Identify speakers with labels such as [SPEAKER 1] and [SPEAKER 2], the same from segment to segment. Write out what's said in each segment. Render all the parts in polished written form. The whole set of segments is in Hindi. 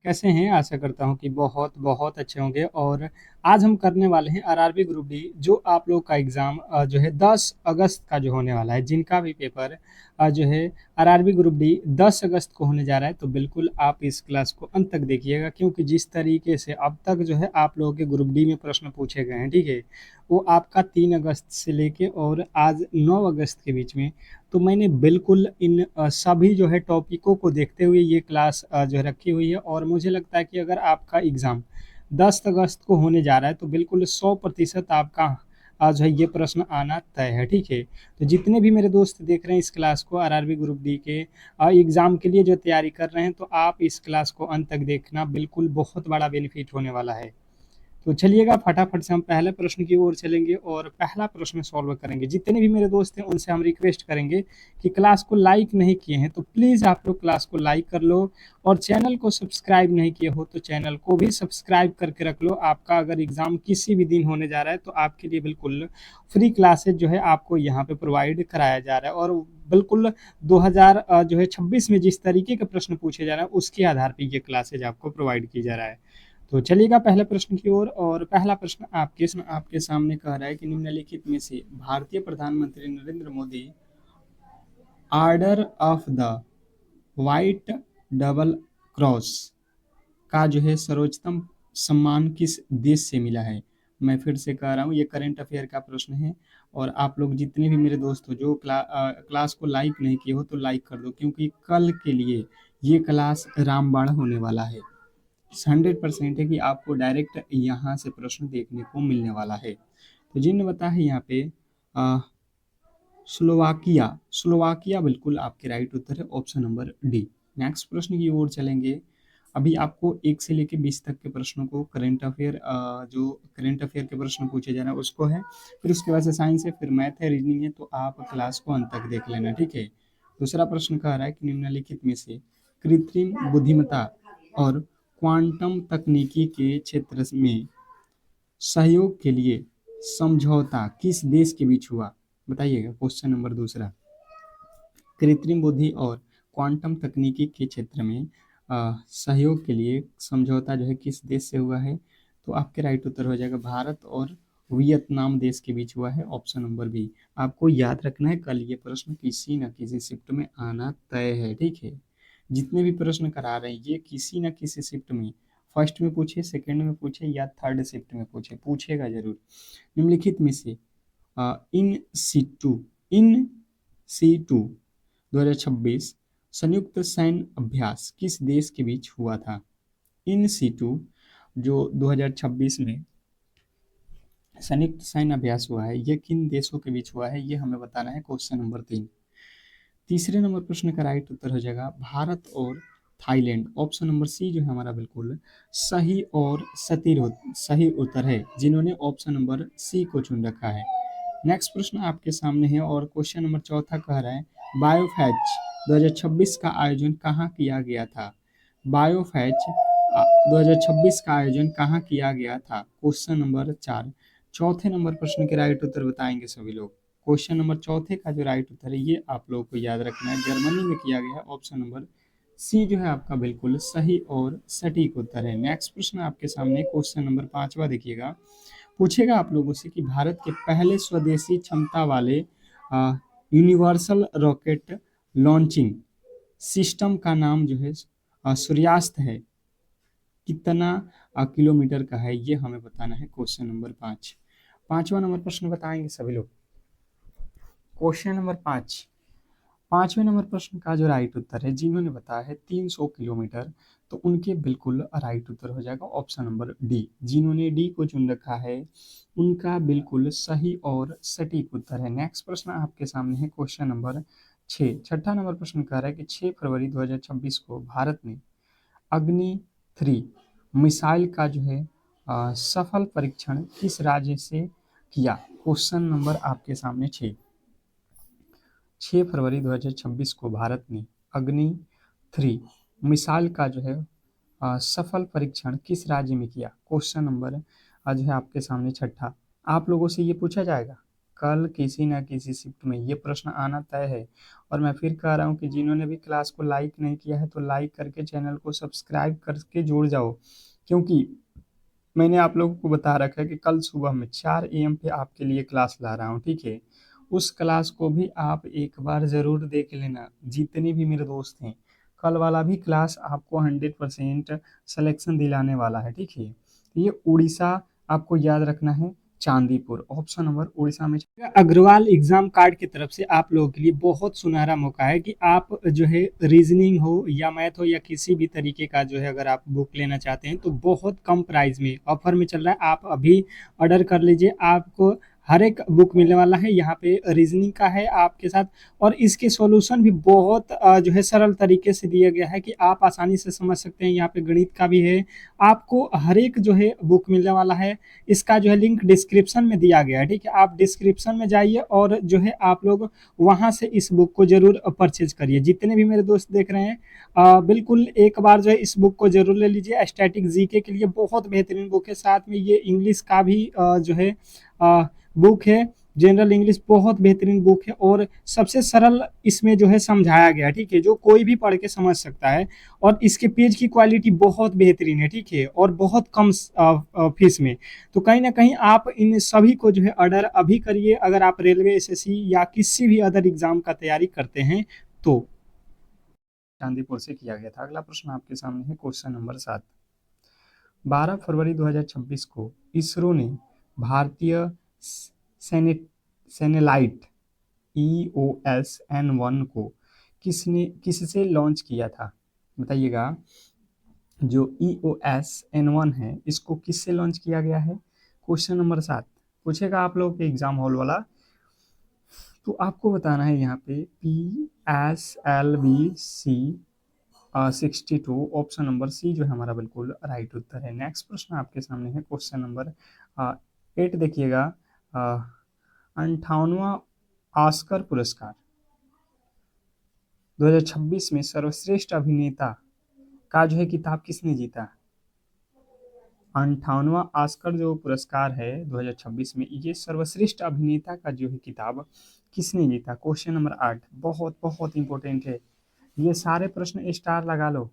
[SPEAKER 1] कैसे हैं? आशा करता हूँ कि बहुत बहुत अच्छे होंगे। और आज हम करने वाले हैं आरआरबी ग्रुप डी, जो आप लोग का एग्ज़ाम जो है 10 अगस्त का जो होने वाला है। जिनका भी पेपर जो है आरआरबी ग्रुप डी 10 अगस्त को होने जा रहा है, तो बिल्कुल आप इस क्लास को अंत तक देखिएगा, क्योंकि जिस तरीके से अब तक जो है आप लोगों के ग्रुप डी में प्रश्न पूछे गए हैं, ठीक है, वो आपका 3 अगस्त से लेके और आज 9 अगस्त के बीच में। तो मैंने बिल्कुल इन सभी जो है टॉपिकों को देखते हुए ये क्लास जो है रखी हुई है। और मुझे लगता है कि अगर आपका एग्ज़ाम 10 अगस्त को होने जा रहा है, तो बिल्कुल 100% आपका जो है ये प्रश्न आना तय है, ठीक है। तो जितने भी मेरे दोस्त देख रहे हैं इस क्लास को आरआरबी ग्रुप डी के एग्ज़ाम के लिए जो तैयारी कर रहे हैं, तो आप इस क्लास को अंत तक देखना, बिल्कुल बहुत बड़ा बेनिफिट होने वाला है। तो चलिएगा फटाफट से हम पहले प्रश्न की ओर चलेंगे और पहला प्रश्न सॉल्व करेंगे। जितने भी मेरे दोस्त हैं उनसे हम रिक्वेस्ट करेंगे कि क्लास को लाइक नहीं किए हैं तो प्लीज़ आप लोग क्लास को लाइक कर लो, और चैनल को सब्सक्राइब नहीं किए हो तो चैनल को भी सब्सक्राइब करके रख लो। आपका अगर एग्ज़ाम किसी भी दिन होने जा रहा है, तो आपके लिए बिल्कुल फ्री क्लासेज जो है आपको यहाँ पे प्रोवाइड कराया जा रहा है। और बिल्कुल 2000 जो है 26 में जिस तरीके के प्रश्न पूछे जा रहे हैं, उसके आधार पर ये क्लासेज आपको प्रोवाइड की जा रहा है। तो चलिएगा पहले प्रश्न की ओर। और पहला प्रश्न आपके सामने कह रहा है कि निम्नलिखित में से भारतीय प्रधानमंत्री Narendra Modi order of the white double cross का जो है सर्वोच्चतम सम्मान किस देश से मिला है? मैं फिर से कह रहा हूँ, ये करंट अफेयर का प्रश्न है। और आप लोग जितने भी मेरे दोस्त हो जो क्लास को लाइक नहीं किए हो, तो लाइक कर दो, क्योंकि कल के लिए ये क्लास रामबाण होने वाला है। 100% है कि आपको डायरेक्ट यहाँ से प्रश्न देखने को मिलने वाला है। तो जिन्होंने बताया है यहाँ पे स्लोवाकिया। स्लोवाकिया बिल्कुल आपके राइट उत्तर है, ऑप्शन नंबर डी। नेक्स्ट प्रश्न की ओर चलेंगे। अभी आपको 1 से लेकर 20 तक के प्रश्नों को करंट अफेयर जो करंट अफेयर के प्रश्न पूछे जा रहे हैं उसको है, फिर उसके बाद से साइंस है, फिर मैथ है, रीजनिंग है। तो आप क्लास को अंत तक देख लेना, ठीक है। दूसरा प्रश्न कह रहा है कि निम्नलिखित में से कृत्रिम बुद्धिमत्ता और क्वांटम तकनीकी के क्षेत्र में सहयोग के लिए समझौता किस देश के बीच हुआ? बताइएगा, क्वेश्चन नंबर दूसरा। कृत्रिम बुद्धि और क्वांटम तकनीकी के क्षेत्र में सहयोग के लिए समझौता जो है किस देश से हुआ है? तो आपके राइट उत्तर हो जाएगा भारत और वियतनाम देश के बीच हुआ है, ऑप्शन नंबर बी। आपको याद रखना है, कल ये प्रश्न किसी न किसी शिफ्ट में आना तय है, ठीक है। जितने भी प्रश्न करा रहे हैं ये किसी न किसी शिफ्ट में, फर्स्ट में पूछे, सेकंड में पूछे या थर्ड शिफ्ट में पूछे, पूछेगा जरूर। निम्नलिखित में से in situ in C to 2026 संयुक्त सैन्य अभ्यास किस देश के बीच हुआ था? इन सीटू जो 2026 में संयुक्त सैन्य अभ्यास हुआ है, ये किन देशों के बीच हुआ है, ये हमें बताना है, क्वेश्चन नंबर 3। तीसरे नंबर प्रश्न का राइट उत्तर हो जाएगा भारत और थाईलैंड, ऑप्शन नंबर सी जो है हमारा बिल्कुल सही और सही उत्तर है, जिन्होंने ऑप्शन नंबर सी को चुन रखा है। नेक्स्ट प्रश्न आपके सामने है और क्वेश्चन नंबर चौथा कह रहा है बायोफैच 2026 का आयोजन कहाँ किया गया था? बायोफैच 2026 का आयोजन कहाँ किया गया था? Question number 4। चौथे नंबर प्रश्न के राइट उत्तर बताएंगे सभी लोग। क्वेश्चन नंबर चौथे का जो राइट उत्तर है ये आप लोगों को याद रखना है, जर्मनी में किया गया है, ऑप्शन नंबर सी जो है आपका बिल्कुल सही और सटीक उत्तर है। नेक्स्ट प्रश्न आपके सामने क्वेश्चन नंबर 5वां देखिएगा। पूछेगा आप लोगों से कि भारत के पहले स्वदेशी क्षमता वाले यूनिवर्सल रॉकेट लॉन्चिंग सिस्टम का नाम जो है सूर्यास्त है, कितना किलोमीटर का है, ये हमें बताना है, क्वेश्चन नंबर 5। 5वां नंबर प्रश्न बताएंगे सभी लोग। क्वेश्चन नंबर 5, 5वें नंबर प्रश्न का जो राइट उत्तर है, जिन्होंने बताया है 300 किलोमीटर, तो उनके बिल्कुल राइट उत्तर हो जाएगा ऑप्शन नंबर डी। जिन्होंने डी को चुन रखा है उनका बिल्कुल सही और सटीक उत्तर है। नेक्स्ट प्रश्न आपके सामने है क्वेश्चन नंबर 6। छठा नंबर प्रश्न कह रहा है कि 6 फरवरी 2026 को भारत ने अग्नि 3 मिसाइल का जो है सफल परीक्षण किस राज्य से किया? क्वेश्चन नंबर आपके सामने 6 फरवरी 2026 को भारत ने अग्नि 3 मिसाइल का जो है सफल परीक्षण किस राज्य में किया? क्वेश्चन नंबर जो है आपके सामने छठा। आप लोगों से ये पूछा जाएगा कल किसी ना किसी शिफ्ट में ये प्रश्न आना तय है। और मैं फिर कह रहा हूँ कि जिन्होंने भी क्लास को लाइक नहीं किया है तो लाइक करके चैनल को सब्सक्राइब करके जुड़ जाओ, क्योंकि मैंने आप लोगों को बता रखा है कि कल सुबह में 4 AM पे आपके लिए क्लास ला रहा हूँ, ठीक है। उस क्लास को भी आप एक बार ज़रूर देख लेना, जितने भी मेरे दोस्त हैं। कल वाला भी क्लास आपको 100% सिलेक्शन दिलाने वाला है, ठीक है। ये उड़ीसा आपको याद रखना है, चांदीपुर ऑप्शन नंबर उड़ीसा में। अग्रवाल एग्जाम कार्ड की तरफ से आप लोगों के लिए बहुत सुनहरा मौका है कि आप जो है रीजनिंग हो या मैथ हो या किसी भी तरीके का जो है अगर आप बुक लेना चाहते हैं तो बहुत कम प्राइस में ऑफर में चल रहा है। आप अभी ऑर्डर कर लीजिए, आपको हर एक बुक मिलने वाला है। यहाँ पे रीजनिंग का है आपके साथ, और इसके सॉल्यूशन भी बहुत जो है सरल तरीके से दिया गया है कि आप आसानी से समझ सकते हैं। यहाँ पे गणित का भी है, आपको हर एक जो है बुक मिलने वाला है। इसका जो है लिंक डिस्क्रिप्शन में दिया गया है, ठीक है। आप डिस्क्रिप्शन में जाइए और जो है आप लोग वहां से इस बुक को जरूर परचेज करिए। जितने भी मेरे दोस्त देख रहे हैं बिल्कुल एक बार जो है इस बुक को जरूर ले लीजिए। स्टैटिक जीके के लिए बहुत बेहतरीन बुक है, साथ में ये इंग्लिश का भी जो है बुक है। जनरल इंग्लिश बहुत बेहतरीन बुक है और सबसे सरल इसमें जो है समझाया गया है, ठीक है, जो कोई भी पढ़ के समझ सकता है। और इसके पेज की क्वालिटी बहुत बेहतरीन है, ठीक है, और बहुत कम फीस में। तो कहीं ना कहीं आप इन सभी को जो है ऑर्डर अभी करिए, अगर आप रेलवे, SSC या किसी भी अदर एग्जाम का तैयारी करते हैं तो। चांदीपुर से किया गया था। अगला प्रश्न आपके सामने है, क्वेश्चन नंबर 7। 12 फरवरी 2026 को इसरो ने भारतीय सैटेलाइट EOS-N1 को किससे लॉन्च किया था, बताइएगा। जो EOS-N1 है इसको किससे लॉन्च किया गया है, क्वेश्चन नंबर 7 पूछेगा आप लोगों के एग्जाम हॉल वाला। तो आपको बताना है यहाँ पे PSLV-C 62 ऑप्शन नंबर सी जो है हमारा बिल्कुल राइट उत्तर है। नेक्स्ट प्रश्न आपके सामने है, क्वेश्चन नंबर 8 देखिएगा। 58वां ऑस्कर पुरस्कार 2026 में सर्वश्रेष्ठ अभिनेता का जो है किताब किसने जीता। 58वां ऑस्कर जो पुरस्कार है 2026 में, ये सर्वश्रेष्ठ अभिनेता का जो है किताब किसने जीता। क्वेश्चन नंबर 8 बहुत बहुत इंपॉर्टेंट है। ये सारे प्रश्न स्टार लगा लो,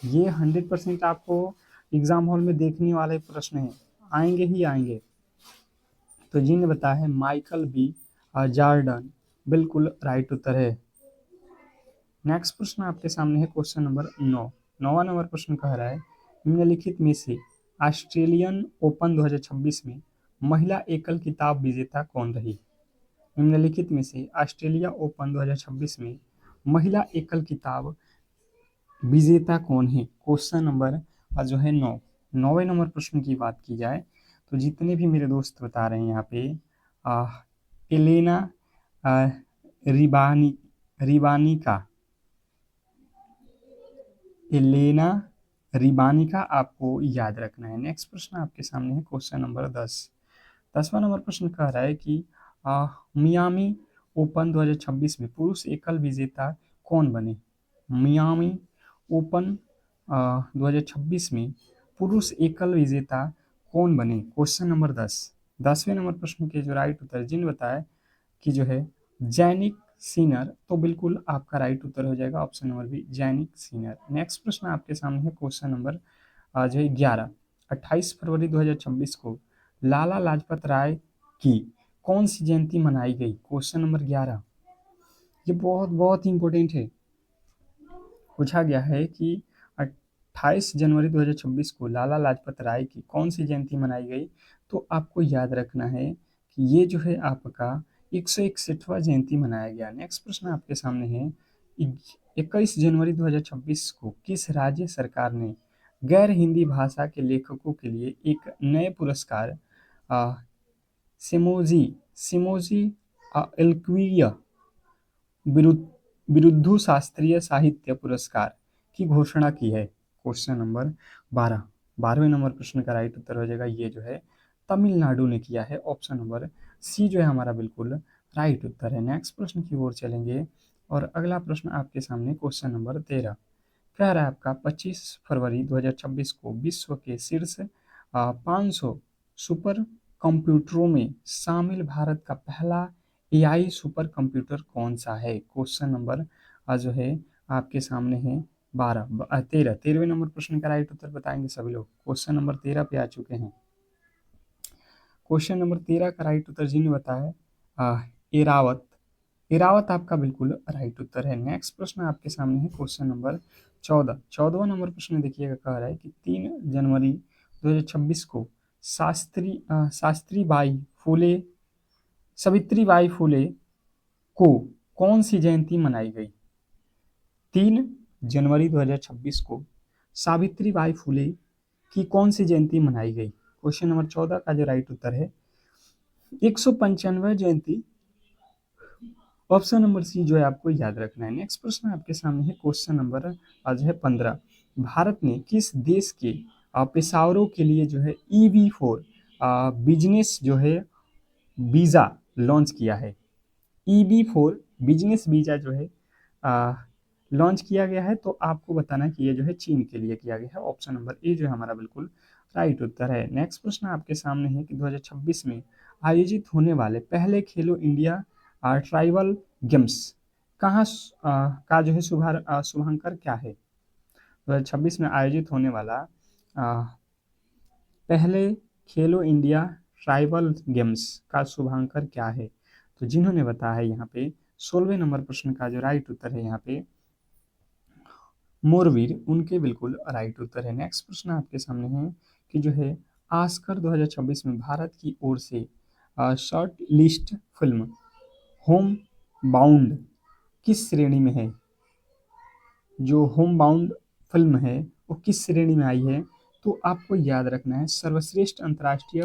[SPEAKER 1] ये 100% आपको एग्जाम हॉल में देखने वाले प्रश्न हैं, आएंगे ही आएंगे। तो जिन्हें बताया है माइकल बी जॉर्डन, बिल्कुल राइट उत्तर है। नेक्स्ट प्रश्न आपके सामने है, क्वेश्चन नंबर 9। 9वां नंबर प्रश्न कह रहा है, निम्नलिखित में से ऑस्ट्रेलियन ओपन 2026 में महिला एकल खिताब विजेता कौन रही। निम्नलिखित में से ऑस्ट्रेलिया ओपन 2026 में महिला एकल खिताब विजेता कौन है। क्वेश्चन नंबर जो है 9। 9वें नंबर प्रश्न की बात की जाए तो जितने भी मेरे दोस्त बता रहे हैं यहाँ पे एलेना रिबानिका एलेना रिबानिका आपको याद रखना है। नेक्स्ट प्रश्न आपके सामने है, क्वेश्चन नंबर 10। 10वां नंबर प्रश्न कह रहा है कि मियामी ओपन 2026 में पुरुष एकल विजेता कौन बने। मियामी ओपन 2026 में पुरुष एकल विजेता कौन बने, क्वेश्चन नंबर 10। 10वें नंबर प्रश्न के जो राइट उत्तर जिन बताए कि जो है जैनिक सीनर, तो बिल्कुल आपका राइट उत्तर हो जाएगा option number B, Jannik Sinner. Next प्रश्न आपके सामने है, क्वेश्चन नंबर जो है 11। 28 फरवरी 2026 को लाला लाजपत राय की कौन सी जयंती मनाई गई, क्वेश्चन नंबर 11। ये बहुत बहुत इंपॉर्टेंट है। पूछा गया है कि 28 जनवरी 2026 को लाला लाजपत राय की कौन सी जयंती मनाई गई। तो आपको याद रखना है कि ये जो है आपका 161वां जयंती मनाया गया। नेक्स्ट प्रश्न आपके सामने है, 21 जनवरी 2026 को किस राज्य सरकार ने गैर हिंदी भाषा के लेखकों के लिए एक नए पुरस्कार सिमोजी सिमोजी एल्क्विया बिरुद्धु शास्त्रीय साहित्य पुरस्कार की घोषणा की है। Question number 12। 12वें नंबर प्रश्न का राइट उत्तर हो जाएगा, ये जो है तमिलनाडु ने किया है, ऑप्शन नंबर सी जो है हमारा बिल्कुल राइट उत्तर है। नेक्स्ट प्रश्न की ओर चलेंगे और अगला प्रश्न आपके सामने क्वेश्चन नंबर 13 कह रहा है आपका 25 फरवरी 2026 को विश्व के शीर्ष 500 सुपर कंप्यूटरों में शामिल भारत का पहला एआई सुपर कंप्यूटर कौन सा है? क्वेश्चन नंबर जो है आपके सामने है 13वें नंबर प्रश्न का राइट उत्तर बताएंगे सभी लोग। क्वेश्चन नंबर 13 पे आ चुके हैं। क्वेश्चन नंबर 13 का राइट उत्तर जी ने बताया एरावत। एरावत आपका बिल्कुल राइट उत्तर है। नेक्स्ट प्रश्न आपके सामने है क्वेश्चन नंबर 14। 14वां नंबर प्रश्न देखिएगा, कह रहा है कि 3 जनवरी 2026 को शास्त्री बाई फुले सावित्रीबाई फुले को कौन सी जयंती मनाई गई? 3 जनवरी 2026 को सावित्रीबाई फुले की कौन सी जयंती मनाई गई? क्वेश्चन नंबर 14 का जो राइट उत्तर है 195 जयंती। ऑप्शन नंबर सी जो है आपको याद रखना है। नेक्स्ट प्रश्न आपके सामने है क्वेश्चन नंबर आज है 15। भारत ने किस देश के पेशावरों के लिए जो है EB4 बिजनेस जो है वीज़ा लॉन्च किया है? EB4 बिजनेस वीज़ा जो है लॉन्च किया गया है, तो आपको बताना कि ये जो है चीन के लिए किया गया है। ऑप्शन नंबर ए जो है हमारा बिल्कुल राइट उत्तर है। नेक्स्ट प्रश्न आपके सामने है कि 2026 में आयोजित होने वाले पहले खेलो इंडिया ट्राइबल गेम्स कहाँ का जो है शुभांकर क्या है? 2026 में आयोजित होने वाला आ, पहले खेलो इंडिया ट्राइबल गेम्स का शुभांकर क्या है? तो जिन्होंने बताया है यहाँ पे 16वें नंबर प्रश्न का जो राइट उत्तर है यहाँ पे मोरवीर, उनके बिल्कुल राइट उत्तर है। नेक्स्ट प्रश्न आपके सामने है कि जो है ऑस्कर 2026 में भारत की ओर से short list film home bound किस श्रेणी में है? जो होम बाउंड फिल्म है वो किस श्रेणी में आई है? तो आपको याद रखना है सर्वश्रेष्ठ अंतर्राष्ट्रीय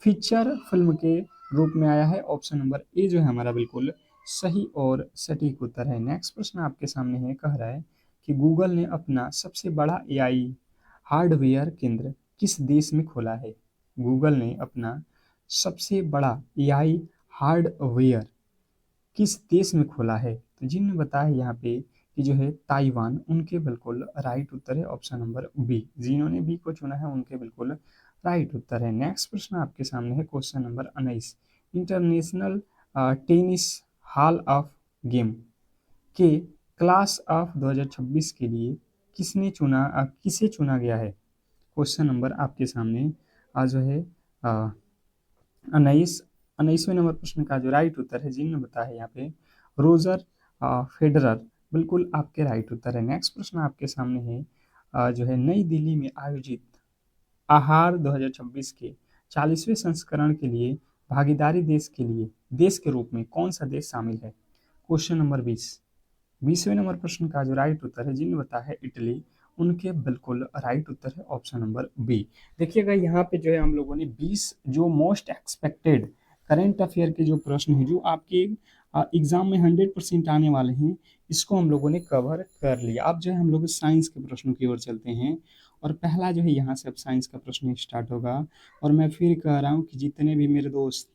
[SPEAKER 1] फीचर फिल्म के रूप में आया है। ऑप्शन नंबर ए जो है हमारा बिल्कुल सही और सटीक उत्तर है। नेक्स्ट प्रश्न आपके सामने है, कह रहा है कि गूगल ने अपना सबसे बड़ा एआई हार्डवेयर केंद्र किस देश में खोला है? गूगल ने अपना सबसे बड़ा एआई हार्डवेयर किस देश में खोला है? तो जिन्होंने बताया यहाँ पे कि जो है ताइवान, उनके बिल्कुल राइट उत्तर है ऑप्शन नंबर बी। जिन्होंने बी को चुना है उनके बिल्कुल राइट उत्तर है। नेक्स्ट प्रश्न आपके सामने है question number 19। International tennis hall of game के क्लास ऑफ 2026 के लिए किसे चुना गया है? क्वेश्चन नंबर आपके सामने आज जो है 19वें नंबर प्रश्न का जो राइट उत्तर है जिन्होंने बताया है यहाँ पे रोजर फेडरर, बिल्कुल आपके राइट उत्तर है। नेक्स्ट प्रश्न आपके सामने है जो है नई दिल्ली में आयोजित आहार 2026 के 40वें संस्करण के लिए भागीदारी देश के रूप में कौन सा देश शामिल है? क्वेश्चन नंबर 20वें नंबर प्रश्न का जो राइट उत्तर है जिन्होंने बताया है इटली, उनके बिल्कुल राइट उत्तर है ऑप्शन नंबर बी। देखिएगा यहाँ पे जो है हम लोगों ने 20 जो मोस्ट एक्सपेक्टेड करंट अफेयर के जो प्रश्न हैं जो आपके एग्जाम में 100% आने वाले हैं, इसको हम लोगों ने कवर कर लिया। अब जो है हम लोग साइंस के प्रश्नों की ओर चलते हैं और पहला जो है यहाँ से अब साइंस का प्रश्न स्टार्ट होगा। और मैं फिर कह रहा हूँ कि जितने भी मेरे दोस्त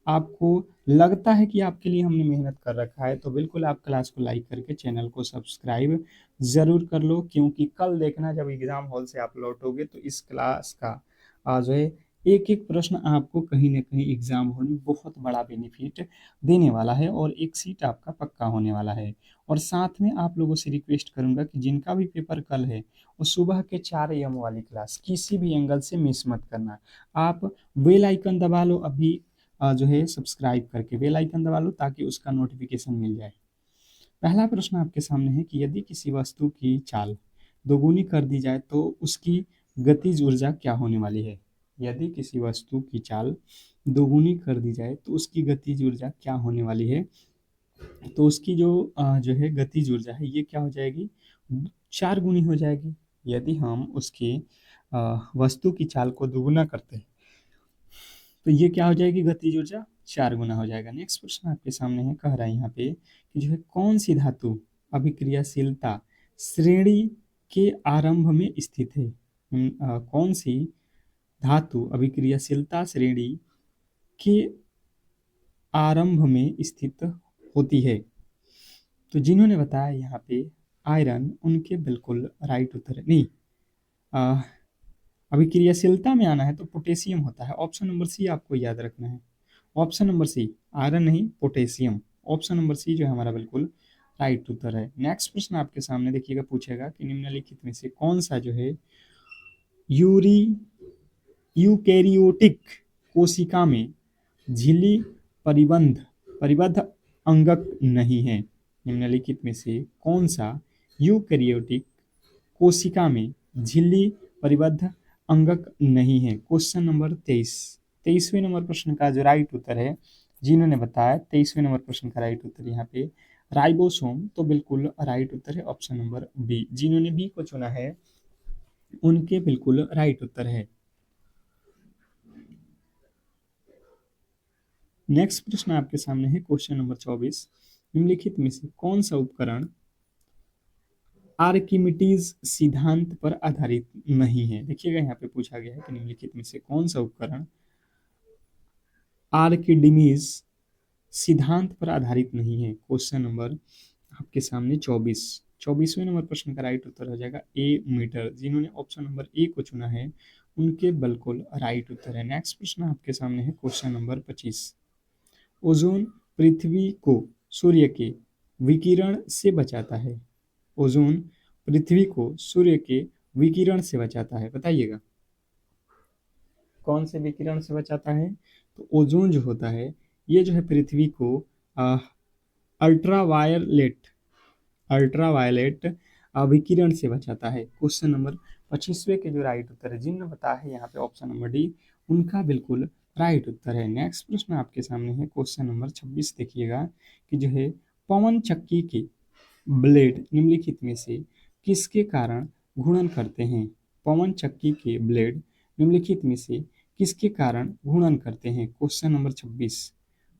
[SPEAKER 1] आपको लगता है कि आपके लिए हमने मेहनत कर रखा है तो बिल्कुल आप क्लास को लाइक करके चैनल को सब्सक्राइब ज़रूर कर लो, क्योंकि कल देखना जब एग्ज़ाम हॉल से आप लौटोगे तो इस क्लास का जो है एक एक प्रश्न आपको कहीं ना कहीं एग्ज़ाम हॉल में बहुत बड़ा बेनिफिट देने वाला है और एक सीट आपका पक्का होने वाला है। और साथ में आप लोगों से रिक्वेस्ट करूंगा कि जिनका भी पेपर कल है वो सुबह के 4 AM वाली क्लास किसी भी एंगल से मिस मत करना। आप बेल आइकन दबा लो अभी, जो है सब्सक्राइब करके बेल आइकन दबा लो ताकि उसका नोटिफिकेशन मिल जाए। पहला प्रश्न आपके सामने है कि यदि किसी वस्तु की चाल दोगुनी कर दी जाए तो उसकी गतिज ऊर्जा क्या होने वाली है? यदि किसी वस्तु की चाल दोगुनी कर दी जाए तो उसकी गतिज ऊर्जा क्या होने वाली है? तो उसकी जो है गतिज ऊर्जा है ये क्या हो जाएगी? 4 गुनी हो जाएगी। यदि हम उसकी वस्तु की चाल को दोगुना करते हैं तो ये क्या हो जाएगी? गतिज ऊर्जा 4 गुना हो जाएगा। नेक्स्ट प्रश्न आपके सामने है, कह रहा है यहाँ पे कि जो है कौन सी धातु अभिक्रियाशीलता श्रेणी के आरंभ में स्थित है? कौन सी धातु अभिक्रियाशीलता श्रेणी के आरंभ में स्थित होती है? तो जिन्होंने बताया यहाँ पे आयरन, उनके बिल्कुल राइट उत्तर है नहीं अभी क्रियाशीलता में आना है तो पोटेशियम होता है। ऑप्शन नंबर सी आपको याद रखना है। ऑप्शन नंबर सी, आयरन नहीं पोटेशियम। ऑप्शन नंबर सी जो है हमारा बिल्कुल राइट उत्तर है। नेक्स्ट प्रश्न आपके सामने देखिएगा, पूछेगा कि निम्नलिखित में से कौन सा जो है यूरी यूकैरियोटिक कोशिका में झिल्ली परिबंध परिबद्ध अंगक नहीं है। निम्नलिखित में से कौन सा यूकैरियोटिक कोशिका में झिल्ली परिबद्ध अंगक नहीं है। क्वेश्चन नंबर 23, 23वें नंबर प्रश्न का जो राइट उत्तर है, जिन्होंने बताया 23वें नंबर प्रश्न का राइट उत्तर यहाँ पे राइबोसोम, तो बिल्कुल राइट उत्तर है ऑप्शन नंबर बी। जिन्होंने बी को चुना है उनके बिल्कुल राइट उत्तर है। नेक्स्ट प्रश्न आपके सामने है क्वेश्चन नंबर 24, निम्नलिखित में से कौन सा उपकरण आर्किमिडीज सिद्धांत पर आधारित नहीं है। देखिएगा यहाँ पे पूछा गया है कि निम्नलिखित में से कौन सा उपकरण आर्किमिडीज सिद्धांत पर आधारित नहीं है। क्वेश्चन नंबर आपके सामने 24वें नंबर प्रश्न का राइट उत्तर हो जाएगा ए मीटर। जिन्होंने ऑप्शन नंबर ए को चुना है उनके बिल्कुल राइट उत्तर है। नेक्स्ट प्रश्न आपके सामने है क्वेश्चन नंबर 25, ओजोन पृथ्वी को सूर्य के विकिरण से बचाता है। ओजोन पृथ्वी को सूर्य के विकिरण से बचाता है, बताइएगा कौन से विकिरण से बचाता है। तो ओजोन जो होता है ये जो है पृथ्वी को अल्ट्रावायलेट अल्ट्रावायलेट विकिरण से बचाता है। क्वेश्चन नंबर 25वें के जो राइट उत्तर है, जिन्होंने बताया है यहाँ पे ऑप्शन नंबर डी, उनका बिल्कुल राइट उत्तर है। नेक्स्ट प्रश्न आपके सामने है क्वेश्चन नंबर 26। देखिएगा कि जो है पवन चक्की के ब्लेड निम्नलिखित में से किसके कारण घूर्णन करते हैं। पवन चक्की के ब्लेड निम्नलिखित में से किसके कारण घूर्णन करते हैं। क्वेश्चन नंबर 26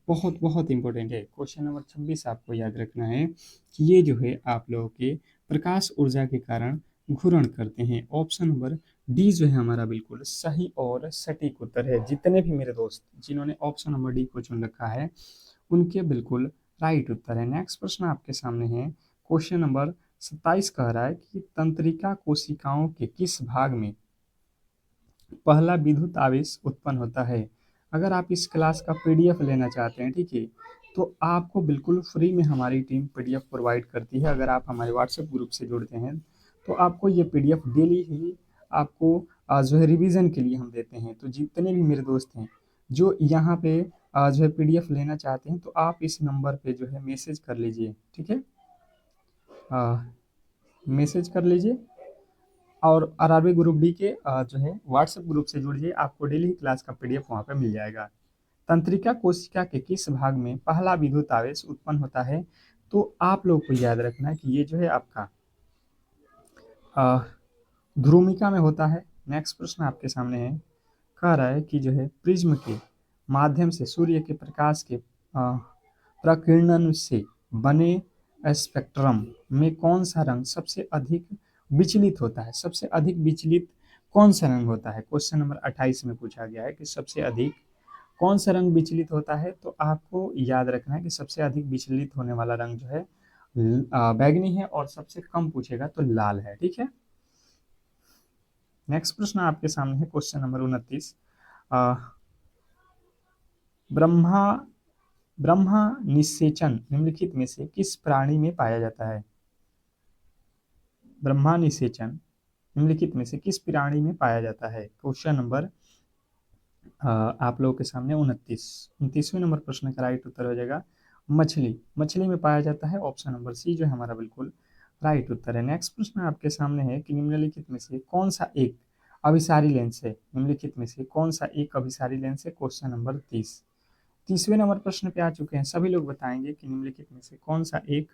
[SPEAKER 1] बहुत बहुत इंपॉर्टेंट है। क्वेश्चन नंबर 26 आपको याद रखना है कि ये जो है आप लोगों के प्रकाश ऊर्जा के कारण घूर्णन करते हैं। ऑप्शन नंबर डी जो है हमारा बिल्कुल सही और सटीक उत्तर है। जितने भी मेरे दोस्त जिन्होंने ऑप्शन नंबर डी को चुन रखा है उनके बिल्कुल राइट उत्तर है। नेक्स्ट प्रश्न आपके सामने है क्वेश्चन नंबर 27, कह रहा है कि तंत्रिका कोशिकाओं के किस भाग में पहला विद्युत आवेश उत्पन्न होता है। अगर आप इस क्लास का पीडीएफ लेना चाहते हैं, ठीक है, तो आपको बिल्कुल फ्री में हमारी टीम पीडीएफ प्रोवाइड करती है। अगर आप हमारे व्हाट्सएप ग्रुप से जुड़ते हैं तो आपको ये पीडीएफ डेली ही आपको जो है रिवीजन के लिए हम देते हैं। तो जितने भी मेरे दोस्त हैं जो यहाँ पे जो है पीडीएफ लेना चाहते हैं तो आप इस नंबर पे जो है मैसेज कर लीजिए, ठीक है, मैसेज कर लीजिए और आरआरबी ग्रुप डी के जो है व्हाट्सएप ग्रुप से जुड़िए। आपको डेली क्लास का पीडीएफ वहाँ पे मिल जाएगा। तंत्रिका कोशिका के किस भाग में पहला विद्युत आवेश उत्पन्न होता है। तो आप लोग को याद रखना है कि ये जो है आपका ध्रुमिका में होता है। नेक्स्ट प्रश्न आपके सामने है, कह रहा है कि जो है प्रिज्म के माध्यम से सूर्य के प्रकाश के प्रकीर्णन से बने स्पेक्ट्रम में कौन सा रंग सबसे अधिक विचलित होता है। सबसे अधिक विचलित कौन सा रंग होता है। क्वेश्चन नंबर 28 में पूछा गया है कि सबसे अधिक कौन सा रंग विचलित होता है। तो आपको याद रखना है कि सबसे अधिक विचलित होने वाला रंग जो है बैगनी है और सबसे कम पूछेगा तो लाल है, ठीक है। नेक्स्ट प्रश्न आपके सामने है क्वेश्चन नंबर 29, ब्रह्मा निषेचन निम्नलिखित में से किस प्राणी में पाया जाता है। ब्रह्मा निषेचन निम्नलिखित में से किस प्राणी में पाया जाता है। क्वेश्चन नंबर आप लोगों के सामने 29वें नंबर प्रश्न का राइट उत्तर हो जाएगा मछली में पाया जाता है। ऑप्शन नंबर सी जो है हमारा बिल्कुल राइट उत्तर है। नेक्स्ट प्रश्न आपके सामने है कि निम्नलिखित में से कौन सा एक अभिसारी लेंस है। निम्नलिखित में से कौन सा एक अभिसारी लेंस है। क्वेश्चन नंबर 30वें नंबर प्रश्न पे आ चुके हैं। सभी लोग बताएंगे कि निम्नलिखित में से कौन सा एक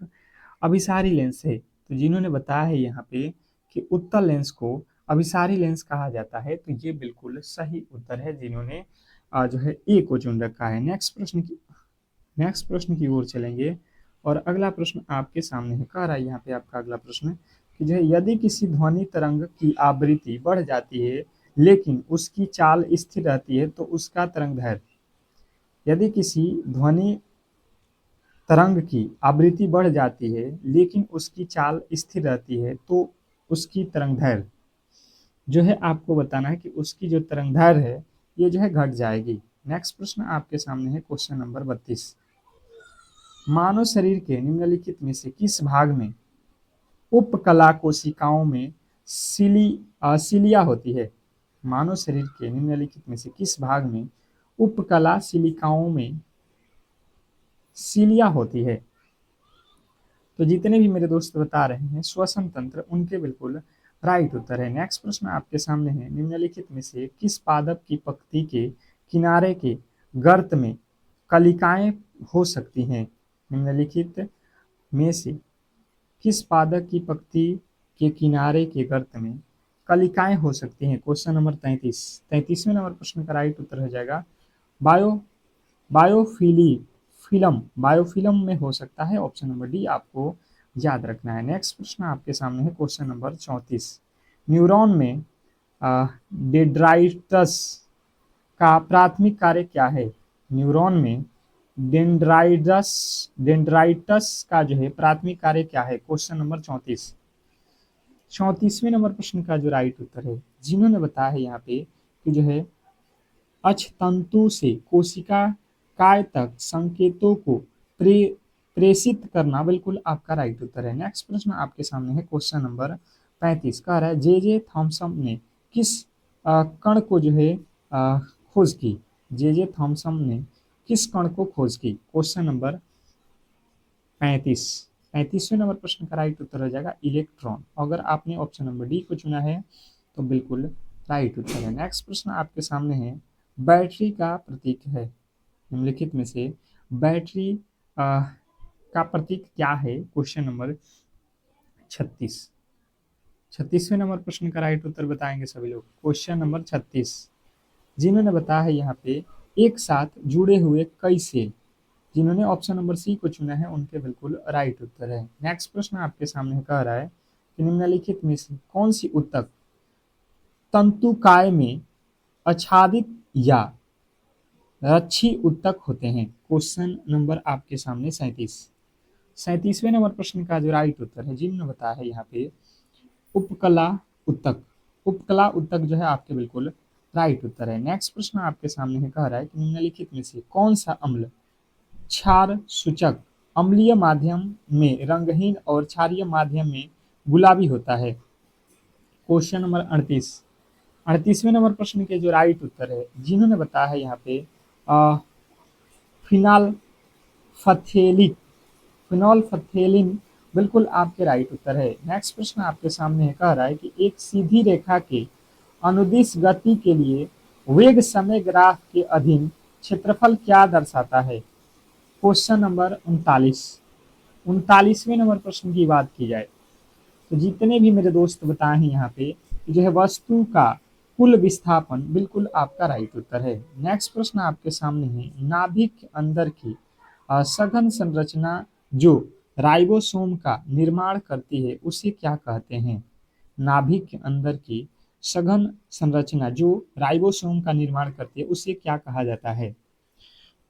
[SPEAKER 1] अभिसारी लेंस है। तो जिन्होंने बताया है यहाँ पे कि उत्तल लेंस को अभिसारी लेंस कहा जाता है, तो ये बिल्कुल सही उत्तर है जिन्होंने जो है ए को चुन रखा है। नेक्स्ट प्रश्न की ओर चलेंगे और अगला प्रश्न आपके सामने है। कह रहा है यहाँ पे आपका अगला प्रश्न कि जो है यदि किसी ध्वनि तरंग की आवृत्ति बढ़ जाती है लेकिन उसकी चाल स्थिर रहती है तो उसका तरंग दैर्घ्य। यदि किसी ध्वनि तरंग की आवृत्ति बढ़ जाती है लेकिन उसकी चाल स्थिर रहती है तो उसकी तरंग दैर्घ्य जो है आपको बताना है कि उसकी जो तरंगदैर्घ्य है ये जो है घट जाएगी। नेक्स्ट प्रश्न आपके सामने है क्वेश्चन नंबर 32। मानव शरीर के निम्नलिखित में से किस भाग में उपकला कोशिकाओं में सिलिया होती है? मानव शरीर के निम्नलिखित में से किस भाग में उपकला सिलिकाओं में सिलिया होती है? तो जितने भी मेरे दोस्त बता रहे हैं श्वसन तंत्र, उनके बिल्कुल राइट उत्तर है। नेक्स्ट प्रश्न आपके सामने है, निम्नलिखित में से किस पादप की पंक्ति के किनारे के गर्त में कलिकाएं हो सकती हैं? निम्नलिखित में से किस पादप की पंक्ति के किनारे के गर्त में कलिकाएं हो सकती हैं? Question number 33। 33वें नंबर प्रश्न का राइट उत्तर हो जाएगा बायो बायोफिली फिल्म, बायोफिल्म में हो सकता है। ऑप्शन नंबर डी आपको याद रखना है। नेक्स्ट प्रश्न आपके सामने है क्वेश्चन नंबर 34। न्यूरॉन में डेंड्राइट्स का प्राथमिक कार्य क्या है? न्यूरॉन में डेंड्राइट्स का जो है प्राथमिक कार्य क्या है? Question number 34। 34वें नंबर प्रश्न का जो राइट उत्तर है, जिन्होंने बताया है यहाँ पे कि जो है अक्षतंतु से कोशिका काय तक संकेतों को प्रे प्रेषित करना, बिल्कुल आपका राइट उत्तर है। नेक्स्ट प्रश्न आपके सामने है क्वेश्चन नंबर 35। कह रहा है जे थॉमसन ने किस कण को जो है खोज की? जे थॉमसन ने किस कण को खोज की? Question number 35। 35वें नंबर प्रश्न का राइट उत्तर हो जाएगा इलेक्ट्रॉन। अगर आपने ऑप्शन नंबर डी को चुना है तो बिल्कुल राइट उत्तर है। नेक्स्ट प्रश्न आपके सामने है, बैटरी का प्रतीक है, निम्नलिखित में से बैटरी का प्रतीक क्या है? Question number 36। 36वें नंबर प्रश्न का राइट उत्तर बताएंगे सभी लोग। क्वेश्चन नंबर 36, जिन्होंने बताया है यहाँ पे एक साथ जुड़े हुए कई सेल, जिन्होंने ऑप्शन नंबर सी को चुना है उनके बिल्कुल राइट उत्तर है। नेक्स्ट प्रश्न आपके सामने कह रहा है कि निम्नलिखित में से कौन सी ऊतक तंतुकाय में आच्छादित या रक्षी ऊतक होते हैं? क्वेश्चन नंबर आपके सामने 37। 37वें नंबर प्रश्न का जो राइट उत्तर है, जिन्होंने बताया है यहाँ पे उपकला ऊतक, उपकला ऊतक जो है आपके बिल्कुल राइट उत्तर है। नेक्स्ट प्रश्न आपके सामने है, कह रहा है कि निम्नलिखित में से कौन सा अम्ल क्षार सूचक अम्लीय माध्यम में रंगहीन और क्षारीय माध्यम में गुलाबी होता है? Question number 38। 38वें नंबर प्रश्न के जो राइट उत्तर है, जिन्होंने बताया है यहाँ पे फिनाल फथेलिक, फिनॉल फथेलिन, बिल्कुल आपके राइट उत्तर है। नेक्स्ट प्रश्न आपके सामने है, कह रहा है कि एक सीधी रेखा के अनुदिश गति के लिए वेग समय ग्राफ के अधीन क्षेत्रफल क्या दर्शाता है? Question number 39। 39वें नंबर प्रश्न की बात की जाए तो जितने भी मेरे दोस्त बताए हैं यहाँ पे जो है वस्तु का कुल विस्थापन, बिल्कुल आपका राइट उत्तर है। नेक्स्ट प्रश्न आपके सामने है, नाभिक के अंदर की सघन संरचना जो राइबोसोम का निर्माण करती है उसे क्या कहते हैं? नाभिक के अंदर की सघन संरचना जो राइबोसोम का निर्माण करती है उसे क्या कहा जाता है?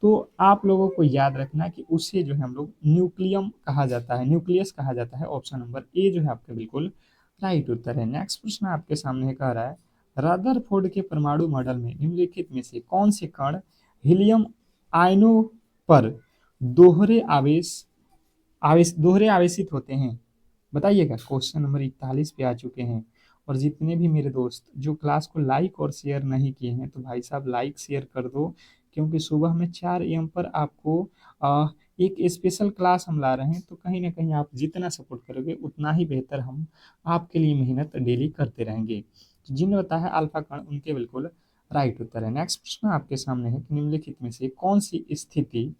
[SPEAKER 1] तो आप लोगों को याद रखना कि उसे जो है हम लोग न्यूक्लियम कहा जाता है, न्यूक्लियस कहा जाता है। ऑप्शन नंबर ए जो है आपका बिल्कुल राइट उत्तर है। नेक्स्ट प्रश्न आपके सामने कह रहा है, रदरफोर्ड के परमाणु मॉडल में निम्नलिखित में से कौन से कण हीलियम आयनों पर दोहरे आवेश दोहरे आवेशित होते हैं? बताइएगा। क्वेश्चन नंबर 41 पे आ चुके हैं। और जितने भी मेरे दोस्त जो क्लास को लाइक और शेयर नहीं किए हैं तो भाई साहब लाइक शेयर कर दो, क्योंकि सुबह में 4 AM पर आपको एक स्पेशल क्लास हम ला रहे हैं, तो कहीं ना कहीं आप जितना सपोर्ट करोगे उतना ही बेहतर हम आपके लिए मेहनत डेली करते रहेंगे। तो जिन्हें बताया है अल्फा कण, उनके बिल्कुल राइट उत्तर है। नेक्स्ट प्रश्न आपके सामने है कि निम्नलिखित में से कौन सी स्थिति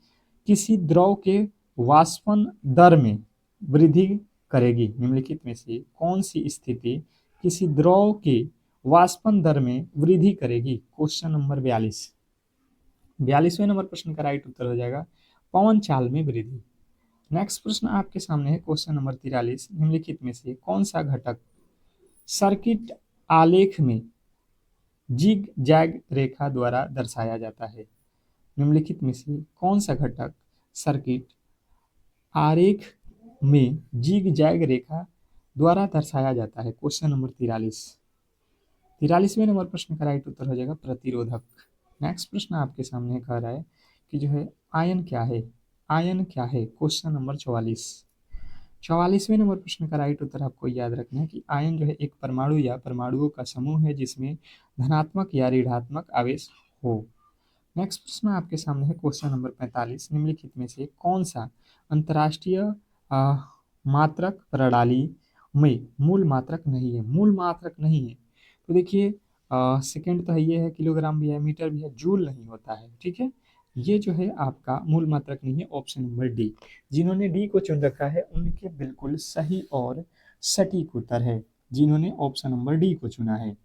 [SPEAKER 1] किसी द्रव के वाष्पन दर में वृद्धि करेगी? निम्नलिखित में से कौन सी स्थिति किसी द्रव के वाष्पन दर में वृद्धि करेगी? Question number 42। 42वें नंबर प्रश्न का राइट उत्तर हो जाएगा पवन चाल में वृद्धि। नेक्स्ट प्रश्न आपके सामने है क्वेश्चन नंबर 43। निम्नलिखित में से कौन सा घटक सर्किट आलेख में जिग जैग रेखा द्वारा दर्शाया जाता है? निम्नलिखित में से कौन सा घटक सर्किट आरेख में जिग जैग रेखा द्वारा दर्शाया जाता है? Question number 43। 43वें नंबर प्रश्न का राइट उत्तर हो जाएगा प्रतिरोधक। नेक्स्ट प्रश्न आपके सामने कह रहा है कि जो है आयन क्या है, आयन क्या है, क्वेश्चन नंबर 44। 44वें नंबर प्रश्न का राइट उत्तर आपको याद रखना है कि आयन जो है एक परमाणु या परमाणुओं का समूह है जिसमें धनात्मक या ऋणात्मक आवेश हो। नेक्स्ट प्रश्न आपके सामने है क्वेश्चन नंबर 45, निम्नलिखित में से कौन सा अंतर्राष्ट्रीय आ, मात्रक प्रणाली में मूल मात्रक नहीं है, मूल मात्रक नहीं है। तो देखिए सेकंड तो ये है, किलोग्राम भी है, मीटर भी है, जूल नहीं होता है, ठीक है। ये जो है आपका मूल मात्रक नहीं है, ऑप्शन नंबर डी। जिन्होंने डी को चुन रखा है उनके बिल्कुल सही और सटीक उत्तर है, जिन्होंने ऑप्शन नंबर डी को चुना है।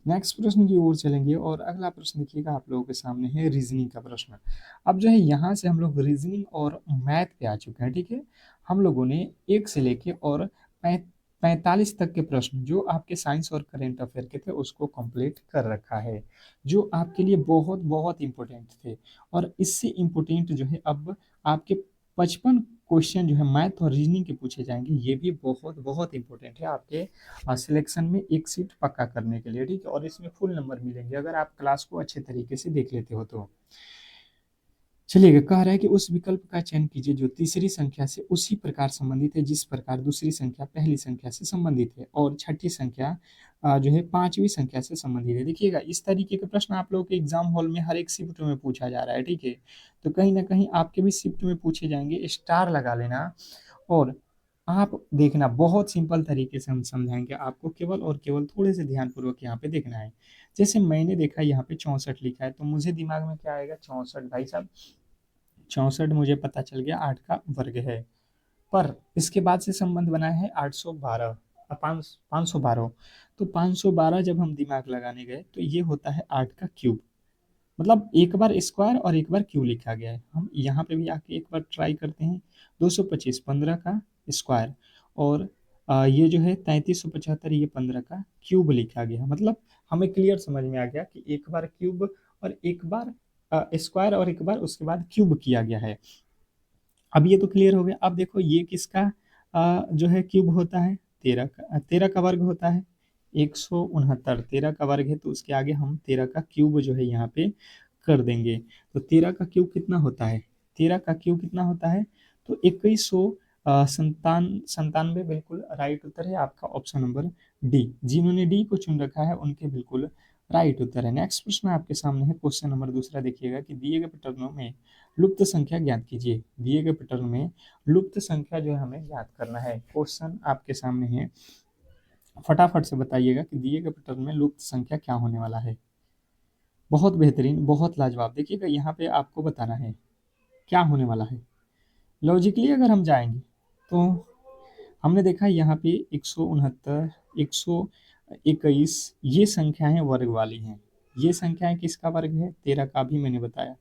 [SPEAKER 1] नेक्स्ट प्रश्न की ओर चलेंगे और अगला प्रश्न देखिएगा आप लोगों के सामने है रीजनिंग का प्रश्न। अब जो है यहाँ से हम लोग रीजनिंग और मैथ पे आ चुके हैं, ठीक है। हम लोगों ने एक से लेके और 45 तक के प्रश्न जो आपके साइंस और करेंट अफेयर के थे उसको कंप्लीट कर रखा है, जो आपके लिए बहुत बहुत इंपॉर्टेंट थे। और इससे इम्पोर्टेंट जो है अब आपके 55 क्वेश्चन जो है मैथ और रीजनिंग के पूछे जाएंगे, ये भी बहुत बहुत इंपॉर्टेंट है आपके सिलेक्शन में एक सीट पक्का करने के लिए, ठीक है। और इसमें फुल नंबर मिलेंगे अगर आप क्लास को अच्छे तरीके से देख लेते हो तो। चलिए कह रहा है कि उस विकल्प का चयन कीजिए जो तीसरी संख्या से उसी प्रकार संबंधित है जिस प्रकार दूसरी संख्या पहली संख्या से संबंधित है और छठी संख्या जो है पांचवी संख्या से संबंधित है। देखिएगा इस तरीके के प्रश्न आप लोगों के एग्जाम हॉल में हर एक शिफ्ट में पूछा जा रहा है, ठीक है। तो कहीं ना कहीं आपके भी शिफ्ट में पूछे जाएंगे, स्टार लगा लेना। और आप देखना बहुत सिंपल तरीके से हम समझाएंगे आपको, केवल और केवल थोड़े से ध्यानपूर्वक यहाँ पे देखना है। जैसे मैंने देखा यहाँ पे 64 लिखा है तो मुझे दिमाग में क्या आएगा, 64 भाई साहब, 64 मुझे पता चल गया 8 का वर्ग है। पर इसके बाद से संबंध बना है 812, 512। तो 512 जब हम दिमाग लगाने गए तो ये होता है 8 का क्यूब। मतलब एक बार स्क्वायर और एक बार क्यूब लिखा गया है। हम यहाँ पे भी आके एक बार ट्राई करते हैं। 225 15 का स्क्वायर और ये जो है 3375 ये 15 का क्यूब लिखा गया। मतलब हमें क्लियर समझ में आ गया कि एक बार क्यूब और एक बार स्क्वायर और एक बार उसके बाद क्यूब किया गया है। अब ये तो क्लियर हो गया। अब देखो ये किसका जो है क्यूब होता है, 13 का वर्ग होता है। 169 13 का वर्ग है तो उसके आगे हम 13 का क्यूब जो है यहाँ पे कर देंगे। तो 13 का क्यूब कितना होता है, 13 का क्यूब कितना होता है, तो 2100 संतानवे बिल्कुल राइट उत्तर है आपका, ऑप्शन नंबर डी। जिन्होंने डी को चुन रखा है उनके बिल्कुल राइट उत्तर है। नेक्स्ट प्रश्न आपके सामने है, क्वेश्चन नंबर दूसरा देखिएगा कि दिए गए पैटर्नों में लुप्त संख्या ज्ञात कीजिए। दिए गए पैटर्न में लुप्त संख्या जो है हमें ज्ञात करना है। क्वेश्चन आपके सामने है, फटाफट से बताइएगा कि दिए गए पैटर्न में लुप्त संख्या क्या होने वाला है। बहुत बेहतरीन, बहुत लाजवाब। देखिएगा यहाँ पे आपको बताना है क्या होने वाला है। लॉजिकली अगर हम जाएंगे तो हमने देखा यहाँ पे 169 121 ये संख्याएं वर्ग वाली हैं। ये संख्याएं किसका वर्ग है, 13 का भी मैंने बताया।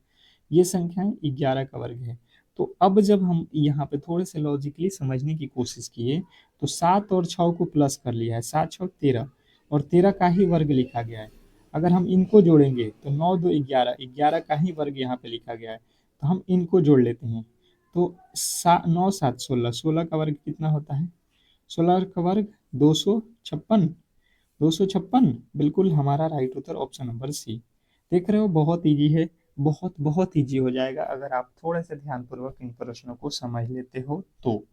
[SPEAKER 1] ये संख्याएं 11 का वर्ग है। तो अब जब हम यहाँ पे थोड़े से लॉजिकली समझने की कोशिश किए तो 7 और 6 को प्लस कर लिया है, 7 6 13 और 13 का ही वर्ग लिखा गया है। अगर हम इनको जोड़ेंगे तो 9 2 11, 11 का ही वर्ग यहाँ पे लिखा गया है। तो हम इनको जोड़ लेते हैं तो 9 7 16, 16 का वर्ग कितना होता है, 16 का वर्ग 256, 256 बिल्कुल हमारा राइट उत्तर ऑप्शन नंबर सी। देख रहे हो बहुत इजी है, बहुत बहुत इजी हो जाएगा अगर आप थोड़े से ध्यानपूर्वक इन प्रश्नों को समझ लेते हो तो।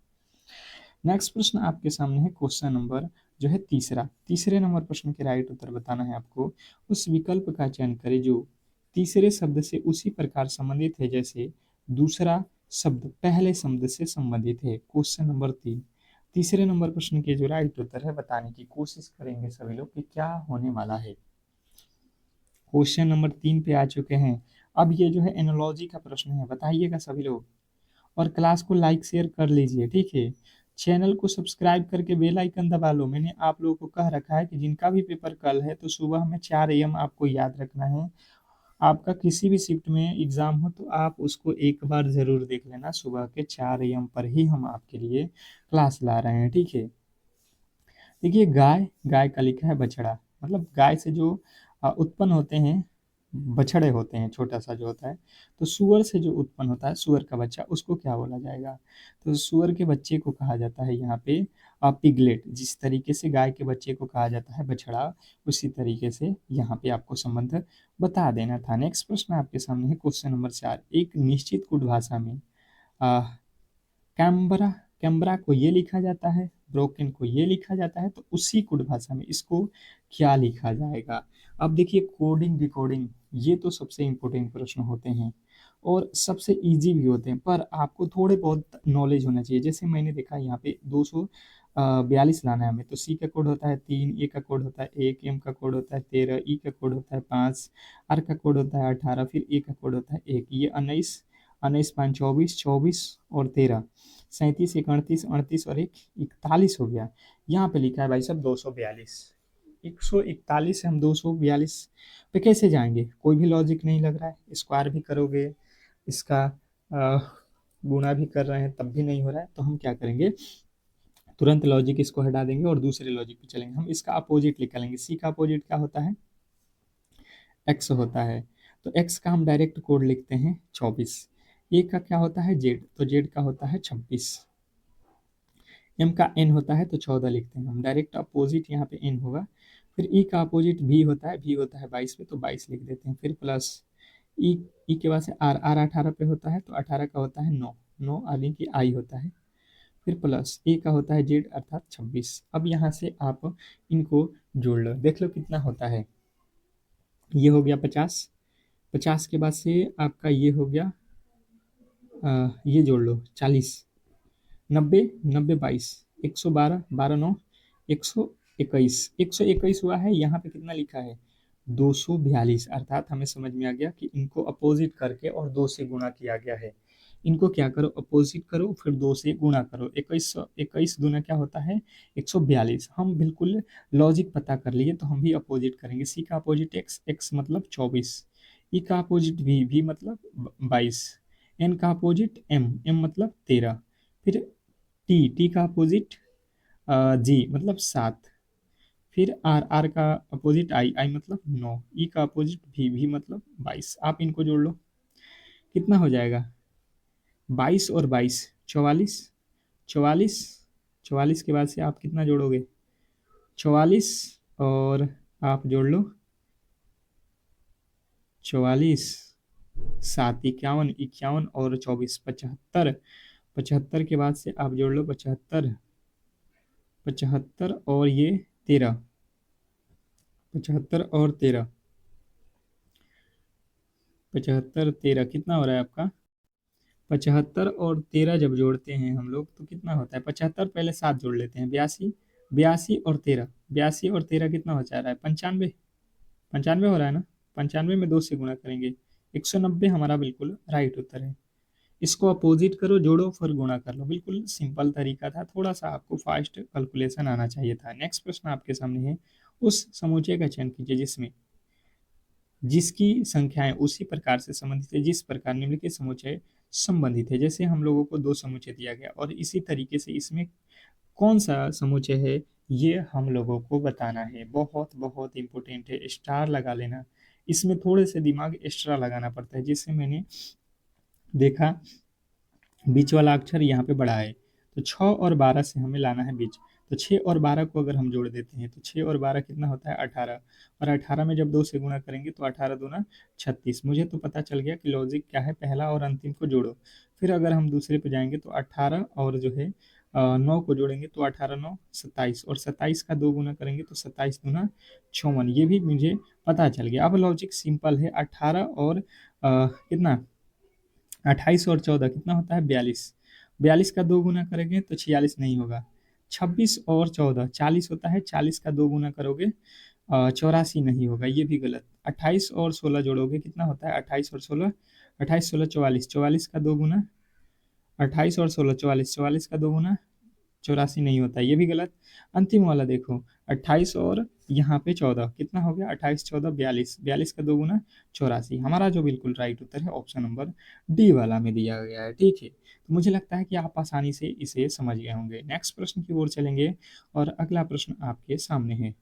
[SPEAKER 1] नेक्स्ट प्रश्न आपके सामने है, क्वेश्चन नंबर जो है तीसरा। तीसरे नंबर प्रश्न के राइट उत्तर बताना है आपको। उस विकल्प का चयन करें जो तीसरे शब्द से उसी प्रकार संबंधित है जैसे दूसरा शब्द पहले शब्द से संबंधित है। क्वेश्चन नंबर 3, तीसरे नंबर प्रश्न के जो राइट उत्तर है बताने की कोशिश करेंगे सभी लोग कि क्या होने वाला है। क्वेश्चन नंबर 3 पे आ चुके हैं। अब ये जो है एनोलॉजी का प्रश्न है, बताइएगा सभी लोग। और क्लास को लाइक शेयर कर लीजिए, ठीक है। चैनल को सब्सक्राइब करके बेल आइकन दबा लो। मैंने आप लोगों को कह रखा है कि जिनका भी पेपर कल है तो सुबह में 4 AM आपको याद रखना है। आपका किसी भी शिफ्ट में एग्जाम हो तो आप उसको एक बार जरूर देख लेना। सुबह के 4 AM पर ही हम आपके लिए क्लास ला रहे हैं, ठीक है। देखिए गाय, गाय का लिखा है बछड़ा, मतलब गाय से जो उत्पन्न होते हैं बछड़े होते हैं, छोटा सा जो होता है। तो सुअर से जो उत्पन्न होता है सुअर का बच्चा, उसको क्या बोला जाएगा, तो सुअर के बच्चे को कहा जाता है यहाँ पे पिगलेट, जिस तरीके से गाय के बच्चे को कहा जाता है बछड़ा, उसी तरीके से यहाँ पे आपको संबंध बता देना था। नेक्स्ट प्रश्न आपके सामने है क्वेश्चन नंबर 4। एक निश्चित कुट भाषा में कैम्बरा कैम्बरा को ये लिखा जाता है, ब्रोकन को ये लिखा जाता है, तो उसी कुट भाषा में इसको क्या लिखा जाएगा। अब देखिए कोडिंग डिकोडिंग ये तो सबसे इम्पोर्टेंट प्रश्न होते हैं और सबसे इजी भी होते हैं, पर आपको थोड़े बहुत नॉलेज होना चाहिए। जैसे मैंने देखा यहाँ पे 242 लाना है हमें, तो सी का कोड होता है 3, ए का कोड होता है 1, एम का कोड होता है 13, ई का कोड होता है 5, आर का कोड होता है 18, फिर ए का कोड होता है 1, ये 19, 19 5 24, 24 और 13, 37, 31, 38 और 1 41 हो गया। यहाँ पे लिखा है भाई साहब 242, 141 से हम 242 पे कैसे जाएंगे, कोई भी लॉजिक नहीं लग रहा है। स्क्वायर भी करोगे, इसका गुणा भी कर रहे हैं तब भी नहीं हो रहा है, तो हम क्या करेंगे, तुरंत लॉजिक इसको हटा देंगे और दूसरे लॉजिक पे चलेंगे। हम इसका अपोजिट निकालेंगे। सी का अपोजिट क्या होता है, एक्स होता है, तो एक्स का हम डायरेक्ट कोड लिखते हैं 24। ए का क्या होता है, जेड, तो जेड का होता है 26। एम का एन होता है तो 14 लिखते हैं हम, डायरेक्ट अपोजिट यहाँ पे एन होगा। फिर ई का अपोजिट भी होता है, भी होता है 22 पे, तो 22 लिख देते हैं। फिर प्लस ई, ई के बाद से आर, आर 18 पे होता है, तो 18 का होता है 9, 9 आगे की आई होता है। फिर प्लस ए का होता है जेड अर्थात 26। अब यहाँ से आप इनको जोड़ लो, देख लो कितना होता है। ये हो गया 50, 50 के बाद से आपका ये हो गया ये जोड़ लो 40, 90, 90 22, 112, 12 9, 121, 121 हुआ है। यहाँ पे कितना लिखा है 242, अर्थात हमें समझ में आ गया कि इनको अपोजिट करके और 2 से गुणा किया गया है। इनको क्या करो, अपोजिट करो फिर 2 से गुणा करो। 21, 21 दूना क्या होता है 142। हम बिल्कुल लॉजिक पता कर लिए, तो हम भी अपोजिट करेंगे। सी का अपोजिट एक्स, एक्स मतलब 24, ई का अपोजिट वी, वी मतलब 22, एन का अपोजिट एम, एम मतलब 13, फिर टी, टी का अपोजिट जी मतलब 7, फिर आर, आर का अपोजिट आई, आई मतलब 9, ई का अपोजिट भी, भी मतलब 22। आप इनको जोड़ लो, कितना हो जाएगा 22 और 22 44, 44, 44 के बाद से आप कितना जोड़ोगे 44 और आप जोड़ लो 44, 7 51, 51 और 24 75, 75 के बाद से आप जोड़ लो 75, 75 और ये 13, 75 और 13, 75 13 कितना हो रहा है आपका 75 और 13 जब जोड़ते हैं हम लोग तो कितना होता है 75, पहले 7 जोड़ लेते हैं 82, 82 और 13, 82 और 13 कितना हो जा रहा है 95, 95 हो रहा है ना। 95 में 2 से गुणा करेंगे 190 हमारा बिल्कुल राइट उत्तर है। इसको अपोजिट करो, जोड़ो फिर गुणा कर लो, बिल्कुल सिंपल तरीका था, थोड़ा सा आपको फास्ट कैलकुलेशन आना चाहिए था। नेक्स्ट प्रश्न आपके सामने है, उस समुच्चय का चयन कीजिए जिसमें जिसकी संख्याएं उसी प्रकार से संबंधित है जिस प्रकार निम्नलिखित समुच्चय संबंधित है। जैसे हम लोगों को 2 समुच्चय दिया गया और इसी तरीके से इसमें कौन सा समुच्चय है ये हम लोगों को बताना है। बहुत बहुत इंपॉर्टेंट है, स्टार लगा लेना। इसमें थोड़े से दिमाग एक्स्ट्रा लगाना पड़ता है। जैसे मैंने देखा बीच वाला अक्षर यहाँ पे बड़ा है, तो 6 और 12 से हमें लाना है बीच, तो 6 और 12 को अगर हम जोड़ देते हैं तो 6 और 12 कितना होता है 18, और 18 में जब 2 से गुणा करेंगे तो 18 दूना 36। मुझे तो पता चल गया कि लॉजिक क्या है, पहला और अंतिम को जोड़ो। फिर अगर हम दूसरे पे जाएंगे तो 18 और जो है 9 को जोड़ेंगे तो 18 9 27, और 27 का 2 गुना करेंगे तो 27 दूना 54। ये भी मुझे पता चल गया। अब लॉजिक सिंपल है, 18 और कितना 28 और 14 कितना होता है 42, 42 का 2 गुना करेंगे तो 46 नहीं होगा। 26 और 14 40 होता है, 40 का 2 गुना करोगे 84 नहीं होगा, ये भी गलत। 28 और 16 जोड़ोगे कितना होता है 28 और 16, 28 16 44, 44 का 2 गुना 28 और 16 44, 44 का 2 गुना 84 नहीं होता, ये भी गलत। अंतिम वाला देखो 28 और यहाँ पे 14 कितना हो गया 28 14 42, 42 का 2 गुना 84। हमारा जो बिल्कुल राइट उत्तर है ऑप्शन नंबर डी वाला में दिया गया है। ठीक है, तो मुझे लगता है कि आप आसानी से इसे समझ गए होंगे। नेक्स्ट प्रश्न की ओर चलेंगे और अगला प्रश्न आपके सामने है।